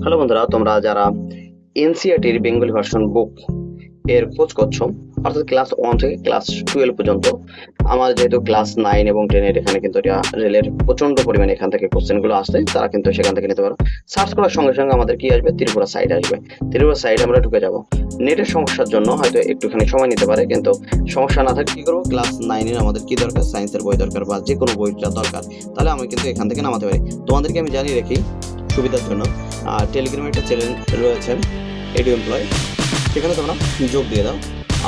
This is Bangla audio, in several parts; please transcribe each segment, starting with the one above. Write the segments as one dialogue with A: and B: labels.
A: হ্যালো বন্ধুরা, তোমরা যারা এনসিইআরটির বেঙ্গলি ভার্সন বুক এর খোঁজ করছো, অর্থাৎ ক্লাস 1 থেকে ক্লাস 12 পর্যন্ত, আমার যেহেতু ক্লাস 9 এবং 10 এর এখানে কিন্তু এটা রেলের প্রচন্ড পরিমাণে এখান থেকে কোশ্চেনগুলো আসছে, তারা কিন্তু সেখান থেকে নিতে পারো। সার্চ করার সঙ্গে সঙ্গে আমাদের কি আসবে? ত্রিপুরা সাইট আসবে। ত্রিপুরা সাইটে আমরা ঢুকে যাব। নেটের সমস্যার জন্য হয়তো একটুখানি সময় নিতে পারে, কিন্তু সমস্যা না থাকলে কি করবো? ক্লাস 9 এর আমাদের কি দরকার? সায়েন্সের বই দরকার, বা যে কোনো বইটা দরকার, তাহলে আমি কিন্তু এখান থেকে নামাতে পারি। তোমাদেরকে আমি জানিয়ে রাখি সুবিধার জন্য, টেলিগ্রামে একটা চ্যানেল রয়েছে এডু এমপ্লয়, সেখানে তোমরা যোগ দিয়ে দাও।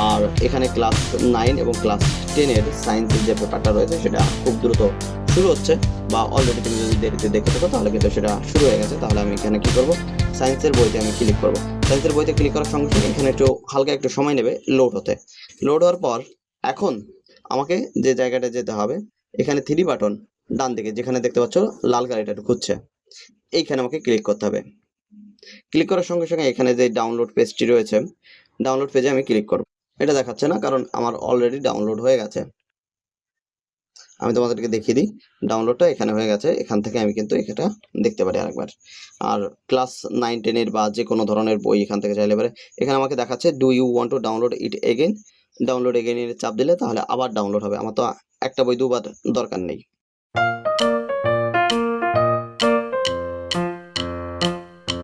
A: আর এখানে ক্লাস 9 এবং ক্লাস 10 এর সায়েন্সের যে পেপারটা রয়েছে সেটা খুব দ্রুত শুরু হচ্ছে, বা অলরেডি তুমি যদি দেরিতে দেখে থাকো তাহলে কিন্তু সেটা শুরু হয়ে গেছে। তাহলে আমি এখানে কি করব? সায়েন্সের বইতে আমি ক্লিক করব। সায়েন্সের বইতে ক্লিক করার সঙ্গে সঙ্গে এখানে একটু হালকা একটু সময় নেবে লোড হতে। লোড হওয়ার পর এখন আমাকে যে জায়গাটা যেতে হবে, এখানে 3 বাটন ডান দিকে যেখানে দেখতে পাচ্ছ লাল গাড়িটা ঘুরছে, এইখানে আমাকে ক্লিক করতে হবে। ক্লিক করার সঙ্গে সঙ্গে এখানে যে ডাউনলোড পেজটি রয়েছে, ডাউনলোড পেজে আমি ক্লিক করব। এটা দেখাচ্ছে না, কারণ আমার অলরেডি ডাউনলোড হয়ে গেছে। আমি তোমাদেরকে দেখিয়ে দিই, ডাউনলোডটা এখানে হয়ে গেছে। এখান থেকে আমি কিন্তু এটা দেখতে পারি আরেকবার। আর ক্লাস 9-10 এর বা যে কোনো ধরনের বই এখান থেকে চাইলে পারে। এখানে আমাকে দেখাচ্ছে do you want to download it again. Download again এর চাপ দিলে তাহলে আবার ডাউনলোড হবে। আমার তো একটা বই দুবার দরকার নেই।